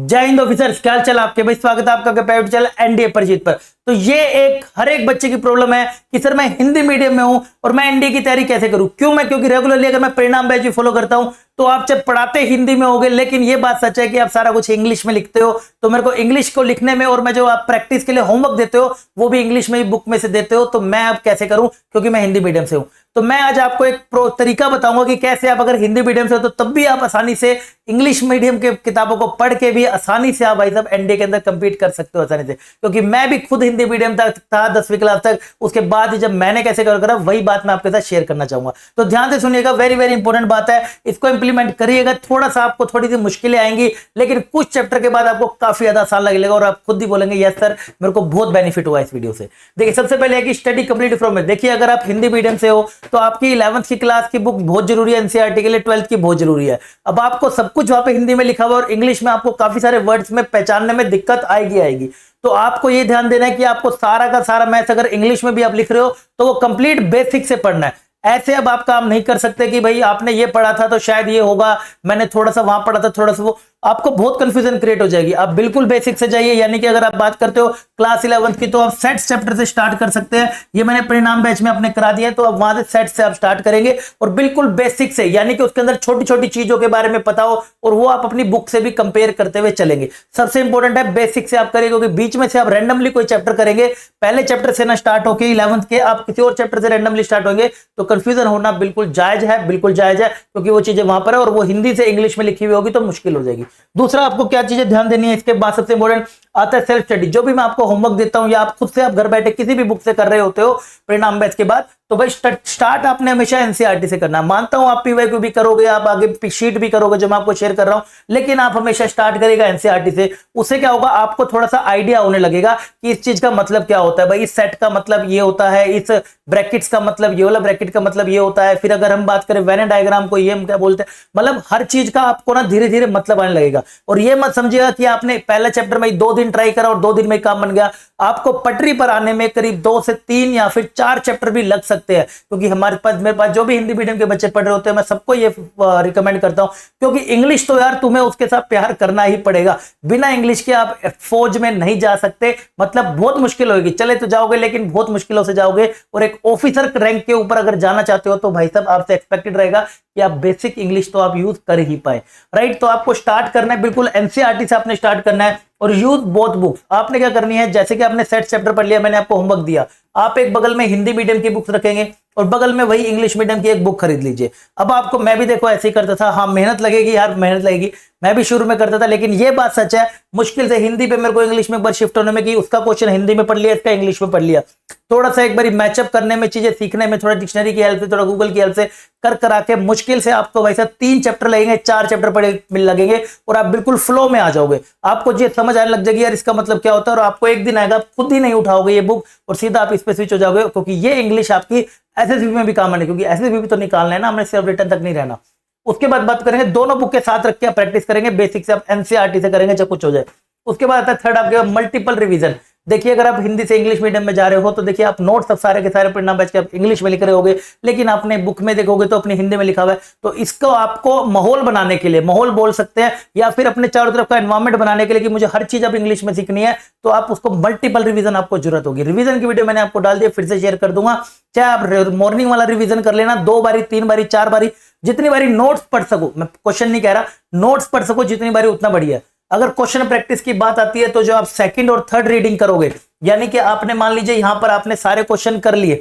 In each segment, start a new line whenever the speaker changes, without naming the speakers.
जय हिंद ऑफिसर्स, क्या हाल चाल आपके भाई। स्वागत है आपका प्राइवेट चैनल एनडीए पर जीत पर। तो ये एक हर एक बच्चे की प्रॉब्लम है कि सर मैं हिंदी मीडियम में हूं और मैं एनडीए की तैयारी कैसे करूं। क्योंकि रेगुलरली अगर मैं परिणाम बैच भी फॉलो करता हूं तो आप जब पढ़ाते हिंदी में होगे, लेकिन ये बात सच है कि आप सारा कुछ इंग्लिश में लिखते हो। तो मेरे को इंग्लिश को लिखने में और मैं जो आप प्रैक्टिस के लिए होमवर्क देते हो वो भी इंग्लिश में ही बुक में से देते हो। तो मैं अब कैसे करूं, क्योंकि मैं हिंदी मीडियम से हूं। तो मैं आज आपको एक तरीका बताऊंगा कि कैसे आप अगर हिंदी मीडियम से हो तो तब भी आप आसानी से इंग्लिश मीडियम के किताबों को पढ़ के भी आसानी से आप भाई साहब एनडीए के अंदर कंपीट कर सकते हो आसानी से। क्योंकि मैं भी खुद हिंदी मीडियम तक था 10वीं क्लास तक, उसके बाद जब मैंने कैसे करा वही बात मैं आपके साथ शेयर करना चाहूंगा। तो ध्यान से सुनिएगा, वेरी वेरी इंपॉर्टेंट बात है, इसको इंप्लीमेंट करिएगा। थोड़ा सा आपको थोड़ी सी मुश्किलें आएंगी, लेकिन कुछ चैप्टर के बाद आपको काफी ज्यादा आसान लगेगा और आप खुद ही बोलेंगे यस सर मेरे को बहुत बेनिफिट हुआ इस वीडियो से। देखिए, सबसे पहले है कि स्टडी कंप्लीट फ्रॉम में। देखिए, अगर आप हिंदी मीडियम से हो तो आपकी 11वीं की क्लास की बुक बहुत जरूरी है, एनसीईआरटी के लिए 12वीं की बहुत जरूरी है। अब आपको सब कुछ वहां पे हिंदी में लिखा हुआ और इंग्लिश में आपको काफी सारे वर्ड्स में पहचानने में दिक्कत आएगी। तो आपको ये ध्यान देना है कि आपको सारा का सारा मैथ्स अगर इंग्लिश में भी आप लिख रहे हो तो वो कंप्लीट बेसिक से पढ़ना है। ऐसे अब आप काम नहीं कर सकते कि भाई आपने ये पढ़ा था तो शायद ये होगा, मैंने थोड़ा सा वहां पढ़ा था थोड़ा सा वो, आपको बहुत कंफ्यूजन क्रिएट हो जाएगी। आप बिल्कुल बेसिक से जाइए। यानी कि अगर आप बात करते हो क्लास 11वीं की तो आप सेट्स चैप्टर से स्टार्ट कर सकते हैं। ये मैंने परिणाम बैच में अपने करा दिया है, तो अब वहां से सेट्स से आप स्टार्ट करेंगे और बिल्कुल बेसिक से, यानी कि उसके अंदर छोटी छोटी चीजों के बारे में पता हो और वो आप अपनी बुक से भी कंपेयर करते हुए चलेंगे। सबसे इंपॉर्टेंट है बेसिक से आप करेंगे, क्योंकि बीच में से आप रैंडमली कोई चैप्टर करेंगे, पहले चैप्टर से ना स्टार्ट होकर 11वीं के आप किसी और चैप्टर से रैंडमली स्टार्ट होंगे तो कंफ्यूजन होना बिल्कुल जायज है, बिल्कुल जायज है। क्योंकि वो चीजें वहां पर है और वो हिंदी से इंग्लिश में लिखी हुई होगी तो मुश्किल हो जाएगी। दूसरा, आपको क्या चीजें ध्यान देनी है, इसके बाद सबसे इंपॉर्टेंट आता है सेल्फ स्टडी। जो भी मैं आपको होमवर्क देता हूं या आप खुद से आप घर बैठे किसी भी बुक से कर रहे होते हो परिणाम बैच के बाद, तो भाई स्टार्ट आपने हमेशा एनसीईआरटी से करना। मानता हूं आप पीवाईक्यू भी करोगे, आप आगे शीट भी करोगे जो मैं आपको शेयर कर रहा हूं, लेकिन आप हमेशा स्टार्ट करेगा एनसीईआरटी से। उससे क्या होगा, आपको थोड़ा सा आइडिया होने लगेगा कि इस चीज का मतलब क्या होता है। भाई इस सेट का मतलब ये होता है, इस ब्रैकेट्स का मतलब ये वाला ब्रैकेट का मतलब ये होता है। फिर अगर हम बात करें वेन डायग्राम को, ये हम क्या बोलते हैं, मतलब हर चीज का आपको ना धीरे धीरे मतलब आने लगेगा। और ये मत समझिएगा कि आपने पहला चैप्टर में 2 दिन ट्राई करा और 2 दिन में काम बन गया। आपको पटरी पर आने में करीब 2 से 3 या फिर 4 चैप्टर भी लग सकते हैं। क्योंकि मेरे पास जो भी हिंदी मीडियम के बच्चे पढ़ रहे होते हैं, मैं सबको ये रिकमेंड करता हूं, क्योंकि इंग्लिश तो यार तुम्हें उसके साथ प्यार करना ही पड़ेगा। बिना इंग्लिश के आप फौज में नहीं जा सकते। मतलब बहुत मुश्किल होगी, चले तो जाओगे लेकिन बहुत मुश्किलों से जाओगे। और एक ऑफिसर रैंक के ऊपर अगर जाना चाहते हो तो भाई साहब आपसे एक्सपेक्टेड रहेगा कि आप बेसिक इंग्लिश तो आप यूज कर ही पाए। राइट, तो आपको स्टार्ट करना है बिल्कुल एनसीईआरटी से आपने स्टार्ट करना है और यूज बोथ बुक्स। आपने क्या करनी है, जैसे कि आपने सेट चैप्टर पढ़ लिया, मैंने आपको होमवर्क दिया, आप एक बगल में हिंदी मीडियम की बुक्स रखेंगे और बगल में वही इंग्लिश मीडियम की एक बुक खरीद लीजिए। अब आपको, मैं भी देखो ऐसे ही करता था, हाँ मेहनत लगेगी यार, मेहनत लगेगी, मैं भी शुरू में करता था, लेकिन ये बात सच है मुश्किल से हिंदी पे मेरे को इंग्लिश में एक बार शिफ्ट होने में कि उसका क्वेश्चन हिंदी में पढ़ लिया, इसका इंग्लिश में पढ़ लिया, थोड़ा सा एक बार मैचअप करने में, चीजें सीखने में, थोड़ा डिक्शनरी की हेल्प से, थोड़ा गूगल की हेल्प से कर करा के मुश्किल से आपको वैसा 3 चैप्टर लगेंगे, 4 चैप्टर पढ़े मिल लगेंगे और आप बिल्कुल फ्लो में आ जाओगे। आपको ये समझ आने लग जाएगी यार इसका मतलब क्या होता है, और आपको एक दिन आएगा आप खुद ही नहीं उठाओगे ये बुक और सीधा आप इस पे स्विच हो जाओगे। क्योंकि ये इंग्लिश आपकी एसएसबी में भी काम आने, क्योंकि एसएसबी भी तो निकालना है ना, हमें सिर्फ रिटर्न तक नहीं रहना। उसके बाद बात करेंगे, दोनों बुक के साथ रख के आप प्रैक्टिस करेंगे, बेसिक से आप एनसीईआरटी से करेंगे जब कुछ हो जाए। उसके बाद आता है थर्ड आपके मल्टीपल रिवीजन। देखिए, अगर आप हिंदी से इंग्लिश मीडियम में जा रहे हो तो देखिए आप नोट्स सब सारे के सारे परिणाम बैच के आप इंग्लिश में लिख रहे होगे, लेकिन आपने बुक में देखोगे तो अपनी हिंदी में लिखा हुआ है। तो इसको आपको माहौल बनाने के लिए, माहौल बोल सकते हैं, या फिर अपने चारों तरफ का एनवायरमेंट बनाने के लिए कि मुझे हर चीज अब इंग्लिश में सीखनी है, तो आप उसको मल्टीपल रिवीजन आपको जरूरत होगी। रिवीजन की वीडियो मैंने आपको डाल दिया, फिर से शेयर कर दूंगा। चाहे आप मॉर्निंग वाला रिवीजन कर लेना 2 बारी 3 बारी 4 बारी, जितनी बारी नोट्स पढ़ सको, मैं क्वेश्चन नहीं कह रहा, नोट्स पढ़ सको जितनी बारी उतना बढ़िया है। अगर क्वेश्चन प्रैक्टिस की बात आती है तो जो आप सेकंड और थर्ड रीडिंग करोगे, यानी कि आपने मान लीजिए यहां पर आपने सारे क्वेश्चन कर लिए,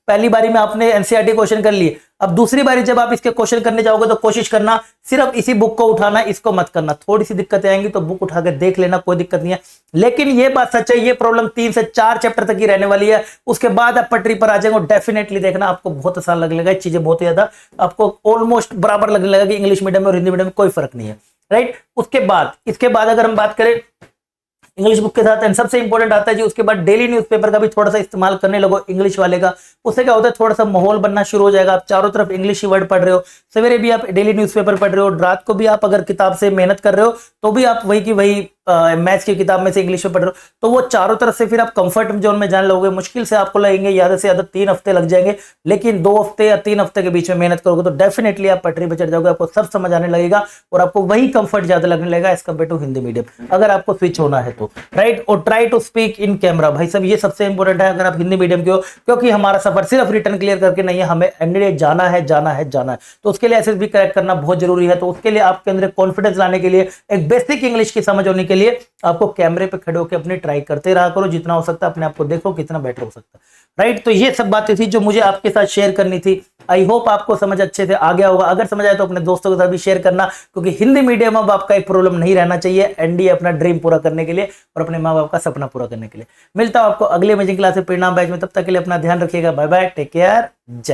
पहली बारी में आपने एनसीईआरटी क्वेश्चन कर लिए, अब दूसरी बारी जब आप इसके क्वेश्चन करने जाओगे तो कोशिश करना सिर्फ इसी बुक को उठाना, इसको मत करना। थोड़ी सी दिक्कतें आएंगी तो बुक उठा के देख लेना, कोई दिक्कत नहीं है। लेकिन ये बात सच है, ये प्रॉब्लम 3 से 4 चैप्टर तक ही रहने वाली है। उसके बाद आप पटरी पर आ जाएंगे, डेफिनेटली देखना आपको बहुत आसान लगने लगेगा, चीजें बहुत ज्यादा आपको ऑलमोस्ट बराबर लगने लगेगा कि इंग्लिश मीडियम और हिंदी मीडियम में कोई फर्क नहीं है। राइट, इसके बाद अगर हम बात करें इंग्लिश बुक के साथ, एंड सबसे इंपॉर्टेंट आता है जी, उसके बाद डेली न्यूज़पेपर का भी थोड़ा सा इस्तेमाल करने लगो इंग्लिश वाले का। उससे क्या होता है, थोड़ा सा माहौल बनना शुरू हो जाएगा। आप चारों तरफ इंग्लिश ही वर्ड पढ़ रहे हो, सवेरे भी आप डेली न्यूज़पेपर पढ़ रहे हो, रात को भी आप अगर किताब से मेहनत कर रहे हो तो भी आप वही की वही मैथ्स की किताब में से इंग्लिश में पढ़ रहे हो, तो वो चारों तरफ से फिर आप कंफर्ट जोन में जाने लगोगे। मुश्किल से आपको लगेंगे ज्यादा से ज्यादा 3 हफ्ते लग जाएंगे, लेकिन 2 हफ्ते या 3 हफ्ते के बीच में मेहनत करोगे तो डेफिनेटली आप पटरी पर चढ़ जाओगे, आपको सब समझ आने लगेगा और आपको वही कंफर्ट ज्यादा लगने लगेगा as compare to Hindi medium, अगर आपको स्विच होना है तो, राइट। और try to speak in camera, भाई साहब ये सबसे इंपॉर्टेंट है अगर आप हिंदी मीडियम के हो, क्योंकि हमारा सफर सिर्फ रिटर्न क्लियर करके नहीं है, हमें एमडी जाना है जाना है जाना है, तो उसके लिए एसएसबी क्रैक करना बहुत जरूरी है। तो उसके लिए आपके अंदर कॉन्फिडेंस लाने के लिए, एक बेसिक इंग्लिश की समझ होने के लिए आपको कैमरे पे खड़े होकर अपनी ट्राई करते रहा करो, जितना हो सकता है अपने आप को देखो कितना बेटर हो सकता है, राइट। तो ये सब बातें थी जो मुझे आपके साथ शेयर करनी थी। आई होप आपको समझ अच्छे से आ गया होगा, अगर समझ आया तो अपने दोस्तों के साथ भी शेयर करना, क्योंकि हिंदी मीडियम अब आपका एक प्रॉब्लम नहीं रहना चाहिए, एनडीए अपना ड्रीम पूरा करने के लिए और अपने माँ बाप का सपना पूरा करने के लिए। मिलता हूं आपको अगले अमेजिंग क्लास में परिणाम बैच में, तब तक के लिए अपना ध्यान रखिएगा। बाय बाय, टेक केयर, जय।